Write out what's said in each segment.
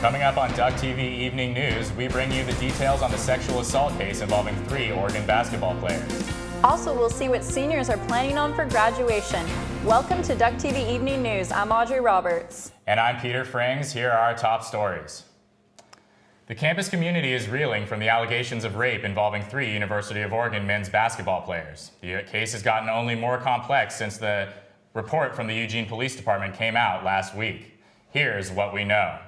Coming up on Duck TV Evening News, we bring you the details on the sexual assault case involving 3 Oregon basketball players. Also, we'll see what seniors are planning on for graduation. Welcome to Duck TV Evening News. I'm Audrey Roberts. And I'm Peter Frings. Here are our top stories. The campus community is reeling from the allegations of rape involving 3 University of Oregon men's basketball players. The case has gotten only more complex since the report from the Eugene Police Department came out last week. Here's what we know.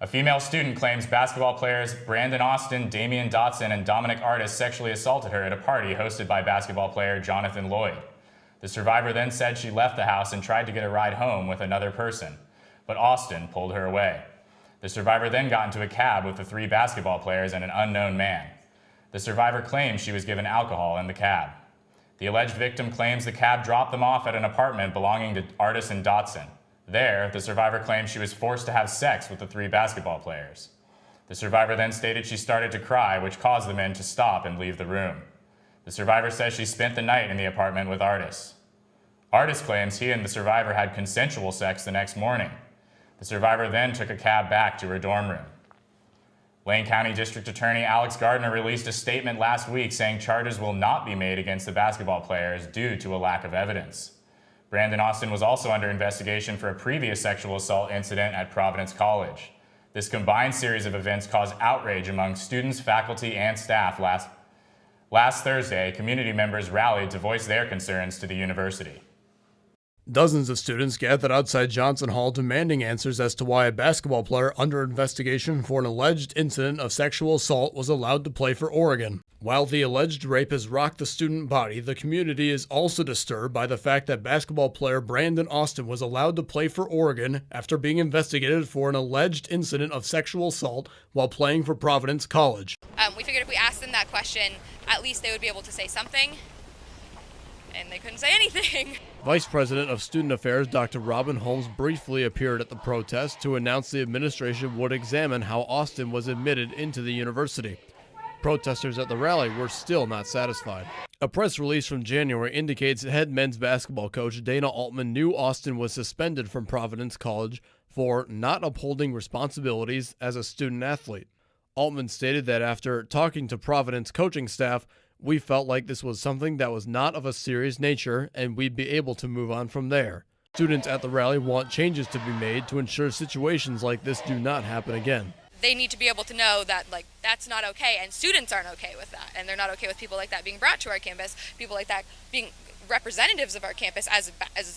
A female student claims basketball players Brandon Austin, Damian Dotson, and Dominic Artis sexually assaulted her at a party hosted by basketball player Jonathan Lloyd. The survivor then said she left the house and tried to get a ride home with another person, but Austin pulled her away. The survivor then got into a cab with the 3 basketball players and an unknown man. The survivor claims she was given alcohol in the cab. The alleged victim claims the cab dropped them off at an apartment belonging to Artis and Dotson. There, the survivor claims she was forced to have sex with the 3 basketball players. The survivor then stated she started to cry, which caused the men to stop and leave the room. The survivor says she spent the night in the apartment with Artis. Artis claims he and the survivor had consensual sex the next morning. The survivor then took a cab back to her dorm room. Lane County District Attorney Alex Gardner released a statement last week saying charges will not be made against the basketball players due to a lack of evidence. Brandon Austin was also under investigation for a previous sexual assault incident at Providence College. This combined series of events caused outrage among students, faculty, and staff. Last Thursday, community members rallied to voice their concerns to the university. Dozens of students gathered outside Johnson Hall demanding answers as to why a basketball player under investigation for an alleged incident of sexual assault was allowed to play for Oregon. While the alleged rape has rocked the student body, the community is also disturbed by the fact that basketball player Brandon Austin was allowed to play for Oregon after being investigated for an alleged incident of sexual assault while playing for Providence College. We figured if we asked them that question, at least they would be able to say something. And they couldn't say anything. Vice President of Student Affairs Dr. Robin Holmes briefly appeared at the protest to announce the administration would examine how Austin was admitted into the university. Protesters at the rally were still not satisfied. A press release from January indicates head men's basketball coach Dana Altman knew Austin was suspended from Providence College for not upholding responsibilities as a student athlete. Altman stated that after talking to Providence coaching staff, we felt like this was something that was not of a serious nature and we'd be able to move on from there. Students at the rally want changes to be made to ensure situations like this do not happen again. They need to be able to know that that's not okay, and students aren't okay with that, and they're not okay with people like that being brought to our campus, people like that being representatives of our campus as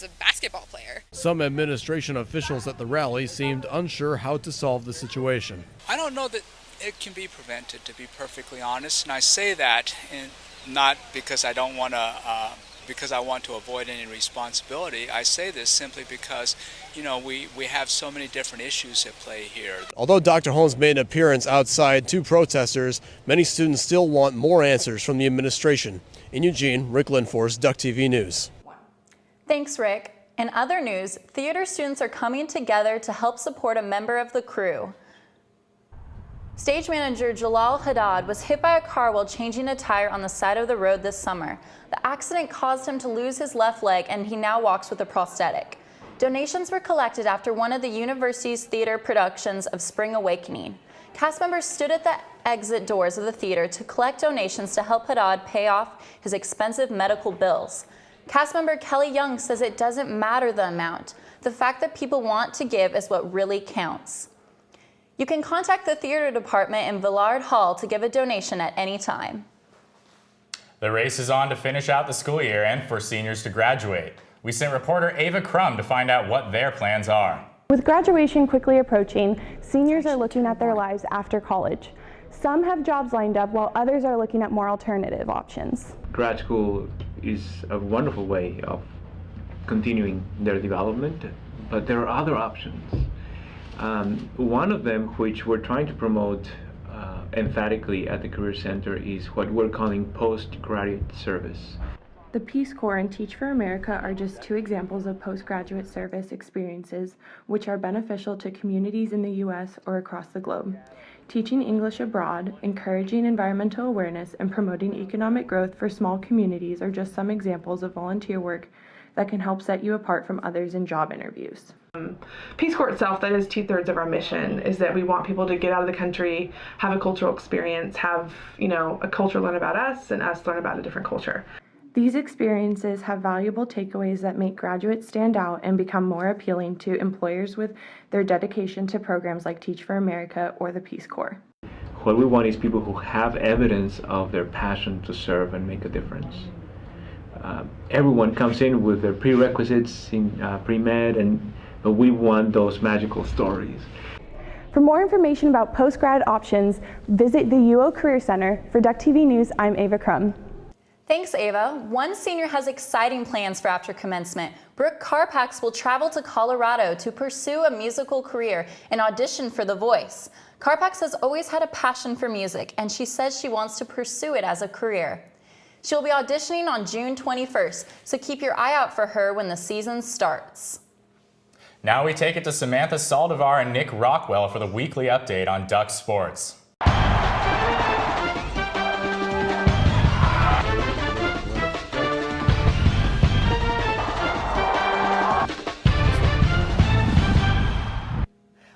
a basketball player. Some administration officials at the rally seemed unsure how to solve the situation. I don't know that it can be prevented, to be perfectly honest, and I say that not because I don't want to, because I want to avoid any responsibility. I say this simply because, we have so many different issues at play here. Although Dr. Holmes made an appearance outside to protesters, many students still want more answers from the administration. In Eugene, Rick Lindfors, Duck TV News. Thanks, Rick. In other news, theater students are coming together to help support a member of the crew. Stage manager Jalal Haddad was hit by a car while changing a tire on the side of the road this summer. The accident caused him to lose his left leg, and he now walks with a prosthetic. Donations were collected after one of the university's theater productions of Spring Awakening. Cast members stood at the exit doors of the theater to collect donations to help Haddad pay off his expensive medical bills. Cast member Kelly Young says it doesn't matter the amount. The fact that people want to give is what really counts. You can contact the theater department in Villard Hall to give a donation at any time. The race is on to finish out the school year and for seniors to graduate. We sent reporter Ava Crum to find out what their plans are. With graduation quickly approaching, seniors are looking at their lives after college. Some have jobs lined up while others are looking at more alternative options. Grad school is a wonderful way of continuing their development, but there are other options. One of them, which we're trying to promote emphatically at the Career Center, is what we're calling postgraduate service. The Peace Corps and Teach for America are just 2 examples of postgraduate service experiences which are beneficial to communities in the U.S. or across the globe. Teaching English abroad, encouraging environmental awareness, and promoting economic growth for small communities are just some examples of volunteer work that can help set you apart from others in job interviews. Peace Corps itself, that is 2/3 of our mission, is that we want people to get out of the country, have a cultural experience, have, a culture learn about us and us learn about a different culture. These experiences have valuable takeaways that make graduates stand out and become more appealing to employers with their dedication to programs like Teach for America or the Peace Corps. What we want is people who have evidence of their passion to serve and make a difference. Everyone comes in with their prerequisites in pre-med, but we want those magical stories. For more information about post-grad options, visit the UO Career Center. For Duck TV News, I'm Ava Crum. Thanks, Ava. One senior has exciting plans for after commencement. Brooke Carpax will travel to Colorado to pursue a musical career and audition for The Voice. Carpax has always had a passion for music, and she says she wants to pursue it as a career. She will be auditioning on June 21st, so keep your eye out for her when the season starts. Now we take it to Samantha Saldivar and Nick Rockwell for the weekly update on Duck sports.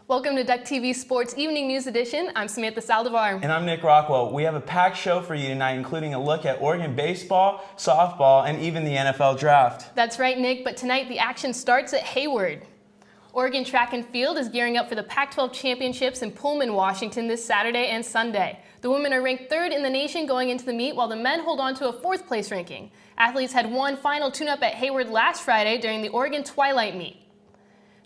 Welcome to Duck TV Sports Evening News Edition. I'm Samantha Saldivar. And I'm Nick Rockwell. We have a packed show for you tonight, including a look at Oregon baseball, softball, and even the NFL draft. That's right, Nick, but tonight the action starts at Hayward. Oregon Track and Field is gearing up for the Pac-12 championships in Pullman, Washington this Saturday and Sunday. The women are ranked 3rd in the nation going into the meet, while the men hold on to a 4th place ranking. Athletes had one final tune-up at Hayward last Friday during the Oregon Twilight meet.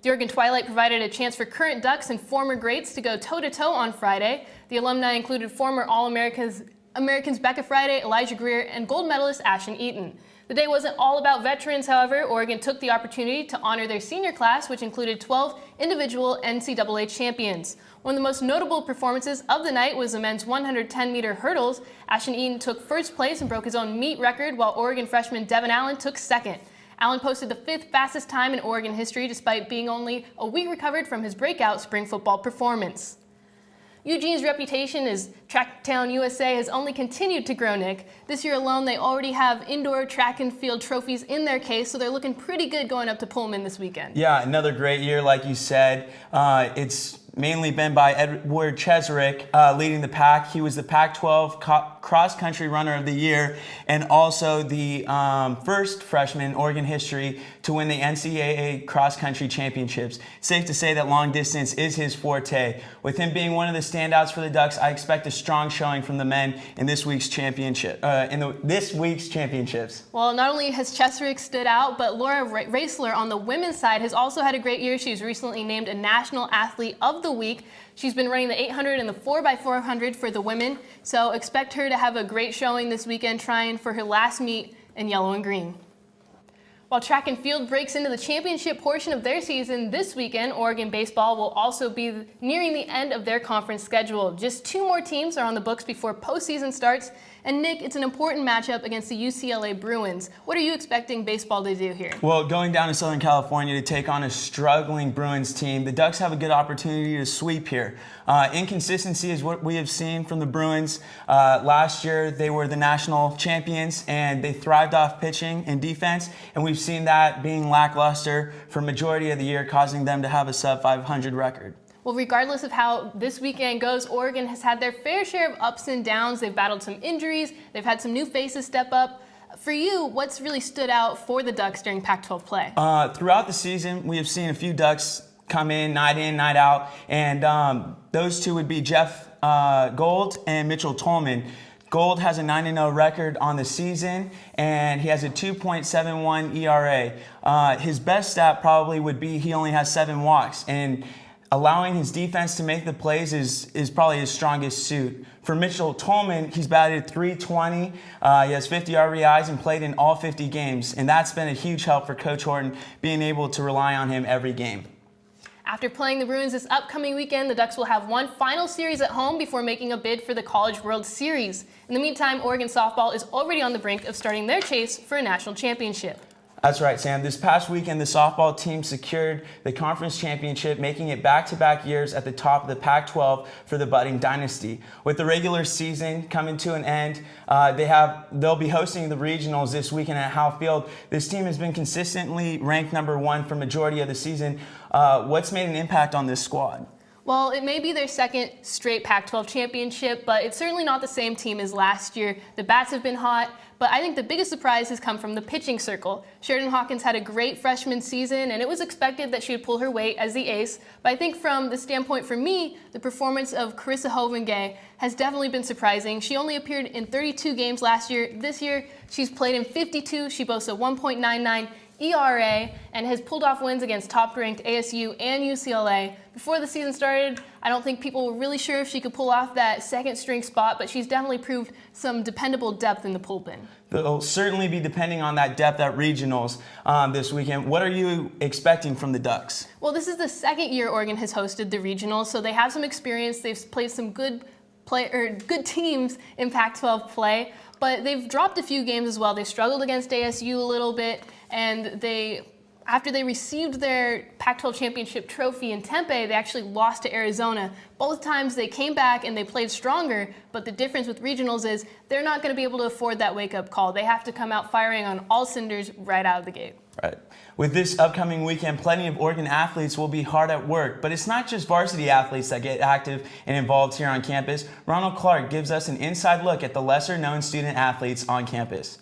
The Oregon Twilight provided a chance for current Ducks and former greats to go toe-to-toe on Friday. The alumni included former All-Americans Becca Friday, Elijah Greer, and gold medalist Ashton Eaton. The day wasn't all about veterans, however. Oregon took the opportunity to honor their senior class, which included 12 individual NCAA champions. One of the most notable performances of the night was the men's 110-meter hurdles. Ashton Eaton took 1st place and broke his own meet record, while Oregon freshman Devin Allen took 2nd. Allen posted the 5th fastest time in Oregon history, despite being only a week recovered from his breakout spring football performance. Eugene's reputation as Track Town USA has only continued to grow, Nick. This year alone, they already have indoor track and field trophies in their case, so they're looking pretty good going up to Pullman this weekend. Yeah, another great year, like you said. It's mainly been by Edward Cheserick leading the pack. He was the Pac-12 cross-country runner of the year and also the first freshman in Oregon history to win the NCAA cross-country championships. Safe to say that long distance is his forte. With him being one of the standouts for the Ducks, I expect a strong showing from the men in this week's championship. This week's championships. Well, not only has Cheserick stood out, but Laura Raisler on the women's side has also had a great year. She was recently named a National Athlete of the Week. She's been running the 800 and the 4x400 for the women, so expect her to have a great showing this weekend, trying for her last meet in yellow and green. While track and field breaks into the championship portion of their season this weekend, Oregon baseball will also be nearing the end of their conference schedule. Just 2 more teams are on the books before postseason starts. And Nick, it's an important matchup against the UCLA Bruins. What are you expecting baseball to do here? Well, going down to Southern California to take on a struggling Bruins team, the Ducks have a good opportunity to sweep here. Inconsistency is what we have seen from the Bruins. Last year, they were the national champions, and they thrived off pitching and defense, and we've seen that being lackluster for majority of the year, causing them to have a sub-500 record. Well, regardless of how this weekend goes, Oregon has had their fair share of ups and downs. They've battled some injuries. They've had some new faces step up. For you, what's really stood out for the Ducks during Pac-12 play? Throughout the season, we have seen a few Ducks come in, night out, and those two would be Jeff Gold and Mitchell Tolman. Gold has a 9-0 record on the season, and he has a 2.71 ERA. His best stat probably would be he only has 7 walks, and allowing his defense to make the plays is probably his strongest suit. For Mitchell Tolman, he's batted .320. He has 50 RBIs and played in all 50 games, and that's been a huge help for Coach Horton, being able to rely on him every game. After playing the Bruins this upcoming weekend, the Ducks will have one final series at home before making a bid for the College World Series. In the meantime, Oregon softball is already on the brink of starting their chase for a national championship. That's right, Sam. This past weekend, the softball team secured the conference championship, making it back-to-back years at the top of the Pac-12 for the budding dynasty. With the regular season coming to an end, they'll be hosting the regionals this weekend at Howe Field. This team has been consistently ranked #1 for majority of the season. What's made an impact on this squad? Well, it may be their second straight Pac-12 championship, but it's certainly not the same team as last year. The bats have been hot, but I think the biggest surprise has come from the pitching circle. Sheridan Hawkins had a great freshman season, and it was expected that she would pull her weight as the ace. But I think from the standpoint for me, the performance of Carissa Hovengay has definitely been surprising. She only appeared in 32 games last year. This year, she's played in 52. She boasts a 1.99 ERA and has pulled off wins against top-ranked ASU and UCLA. Before the season started, I don't think people were really sure if she could pull off that second-string spot, but she's definitely proved some dependable depth in the bullpen. They'll certainly be depending on that depth at regionals this weekend. What are you expecting from the Ducks? Well, this is the second year Oregon has hosted the regionals, so they have some experience. They've played some good teams in Pac-12 play, but they've dropped a few games as well. They struggled against ASU a little bit, and after they received their Pac-12 championship trophy in Tempe, they actually lost to Arizona. Both times they came back and they played stronger, but the difference with regionals is they're not going to be able to afford that wake-up call. They have to come out firing on all cylinders right out of the gate. Right. With this upcoming weekend, plenty of Oregon athletes will be hard at work, but it's not just varsity athletes that get active and involved here on campus. Ronald Clark gives us an inside look at the lesser-known student athletes on campus.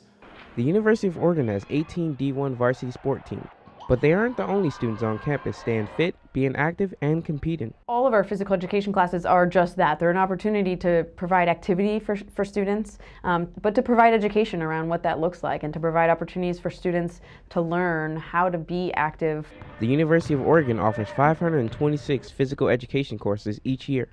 The University of Oregon has 18 D1 varsity sport teams, but they aren't the only students on campus staying fit, being active, and competing. All of our physical education classes are just that. They're an opportunity to provide activity for students, but to provide education around what that looks like and to provide opportunities for students to learn how to be active. The University of Oregon offers 526 physical education courses each year.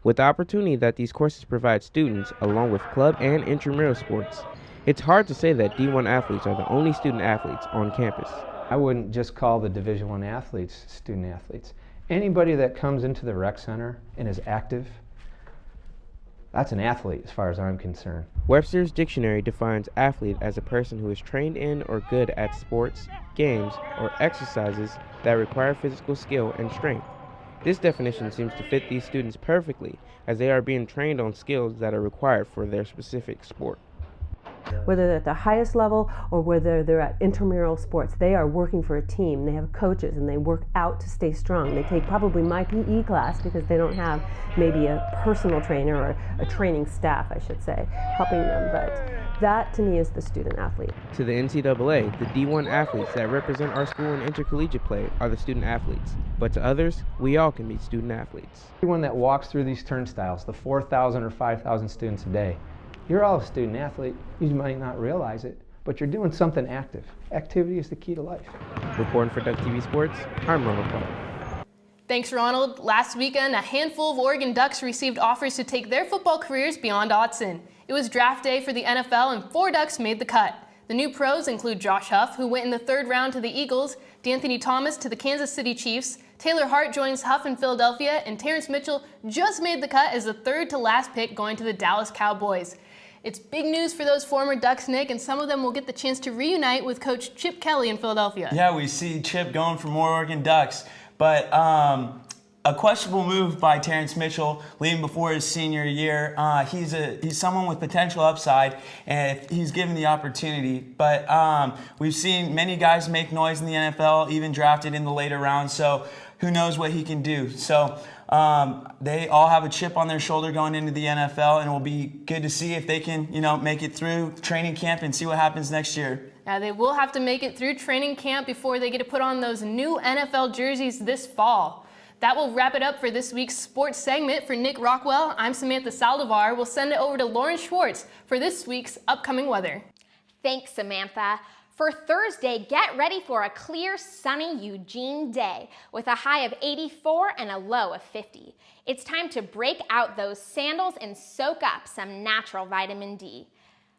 With the opportunity that these courses provide students, along with club and intramural sports, it's hard to say that D1 athletes are the only student athletes on campus. I wouldn't just call the Division I athletes student athletes. Anybody that comes into the rec center and is active, that's an athlete as far as I'm concerned. Webster's Dictionary defines athlete as a person who is trained in or good at sports, games, or exercises that require physical skill and strength. This definition seems to fit these students perfectly, as they are being trained on skills that are required for their specific sport. Whether they're at the highest level or whether they're at intramural sports, they are working for a team. They have coaches and they work out to stay strong. They take probably my PE class because they don't have maybe a personal trainer or a training staff, I should say, helping them. But that to me is the student athlete. To the NCAA, the D1 athletes that represent our school in intercollegiate play are the student athletes. But to others, we all can be student athletes. Everyone that walks through these turnstiles, the 4,000 or 5,000 students a day, you're all a student athlete. You might not realize it, but you're doing something active. Activity is the key to life. Reporting for Duck TV Sports, I'm Ronald Clark. Thanks, Ronald. Last weekend, a handful of Oregon Ducks received offers to take their football careers beyond Autzen. It was draft day for the NFL, and 4 Ducks made the cut. The new pros include Josh Huff, who went in the 3rd round to the Eagles, D'Anthony Thomas to the Kansas City Chiefs, Taylor Hart joins Huff in Philadelphia, and Terrence Mitchell just made the cut as the 3rd to last pick going to the Dallas Cowboys. It's big news for those former Ducks, Nick, and some of them will get the chance to reunite with Coach Chip Kelly in Philadelphia. Yeah, we see Chip going for more Oregon Ducks, but a questionable move by Terrence Mitchell leaving before his senior year. He's someone with potential upside, and if he's given the opportunity. But we've seen many guys make noise in the NFL, even drafted in the later rounds, so who knows what he can do. So they all have a chip on their shoulder going into the NFL, and it will be good to see if they can, make it through training camp and see what happens next year. Now, they will have to make it through training camp before they get to put on those new NFL jerseys this fall. That will wrap it up for this week's sports segment. For Nick Rockwell, I'm Samantha Saldivar. We'll send it over to Lauren Schwartz for this week's upcoming weather. Thanks, Samantha. For Thursday, get ready for a clear, sunny Eugene day with a high of 84 and a low of 50. It's time to break out those sandals and soak up some natural vitamin D.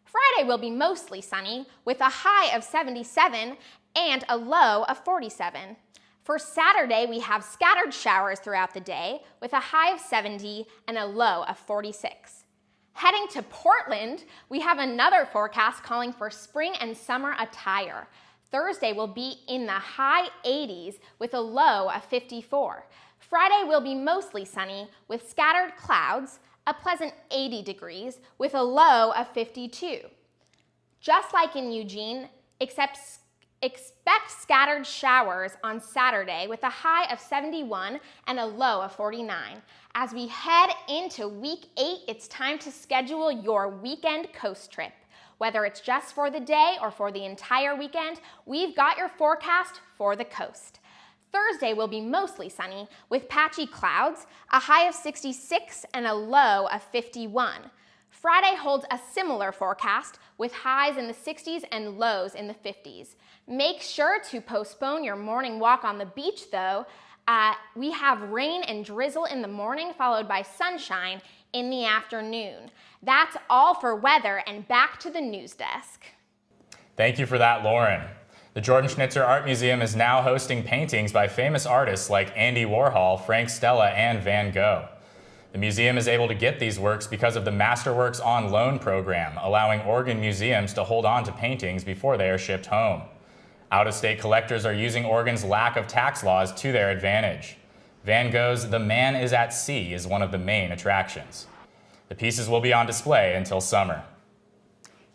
Friday will be mostly sunny with a high of 77 and a low of 47. For Saturday, we have scattered showers throughout the day with a high of 70 and a low of 46. Heading to Portland, we have another forecast calling for spring and summer attire. Thursday will be in the high 80s with a low of 54. Friday will be mostly sunny with scattered clouds, a pleasant 80 degrees with a low of 52. Just like in Eugene, expect scattered showers on Saturday with a high of 71 and a low of 49. As we head into week 8, it's time to schedule your weekend coast trip. Whether it's just for the day or for the entire weekend, we've got your forecast for the coast. Thursday will be mostly sunny with patchy clouds, a high of 66 and a low of 51. Friday holds a similar forecast with highs in the 60s and lows in the 50s. Make sure to postpone your morning walk on the beach though. We have rain and drizzle in the morning followed by sunshine in the afternoon. That's all for weather, and back to the news desk. Thank you for that, Lauren. The Jordan Schnitzer Art Museum is now hosting paintings by famous artists like Andy Warhol, Frank Stella, and Van Gogh. The museum is able to get these works because of the Masterworks on Loan program, allowing Oregon museums to hold on to paintings before they are shipped home. Out-of-state collectors are using Oregon's lack of tax laws to their advantage. Van Gogh's The Man is at Sea is one of the main attractions. The pieces will be on display until summer.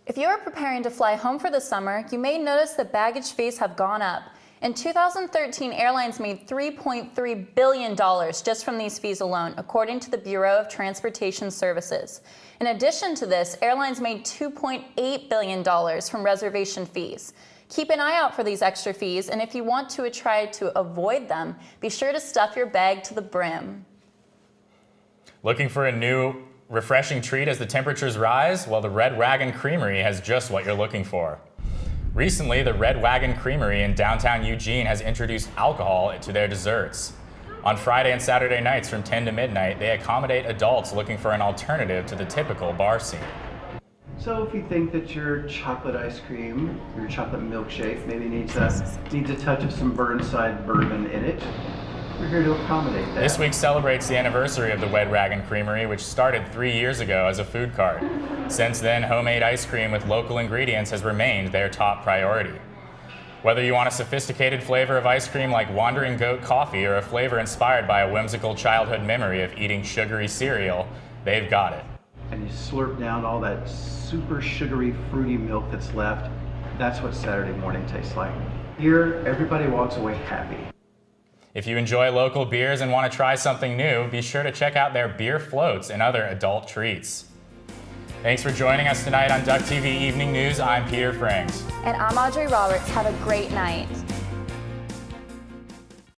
If you are preparing to fly home for the summer, you may notice that baggage fees have gone up. In 2013, airlines made $3.3 billion just from these fees alone, according to the Bureau of Transportation Services. In addition to this, airlines made $2.8 billion from reservation fees. Keep an eye out for these extra fees, and if you want to try to avoid them, be sure to stuff your bag to the brim. Looking for a new, refreshing treat as the temperatures rise? Well, the Red Wagon Creamery has just what you're looking for. Recently, the Red Wagon Creamery in downtown Eugene has introduced alcohol to their desserts. On Friday and Saturday nights from 10 to midnight, they accommodate adults looking for an alternative to the typical bar scene. So if you think that your chocolate ice cream, your chocolate milkshake maybe needs a touch of some Burnside bourbon in it, we're here to accommodate that. This week celebrates the anniversary of the Red Wagon Creamery, which started 3 years ago as a food cart. Since then, homemade ice cream with local ingredients has remained their top priority. Whether you want a sophisticated flavor of ice cream like Wandering Goat coffee or a flavor inspired by a whimsical childhood memory of eating sugary cereal, they've got it. And you slurp down all that super sugary, fruity milk that's left. That's what Saturday morning tastes like. Here, everybody walks away happy. If you enjoy local beers and want to try something new, be sure to check out their beer floats and other adult treats. Thanks for joining us tonight on Duck TV Evening News. I'm Peter Franks. And I'm Audrey Roberts. Have a great night.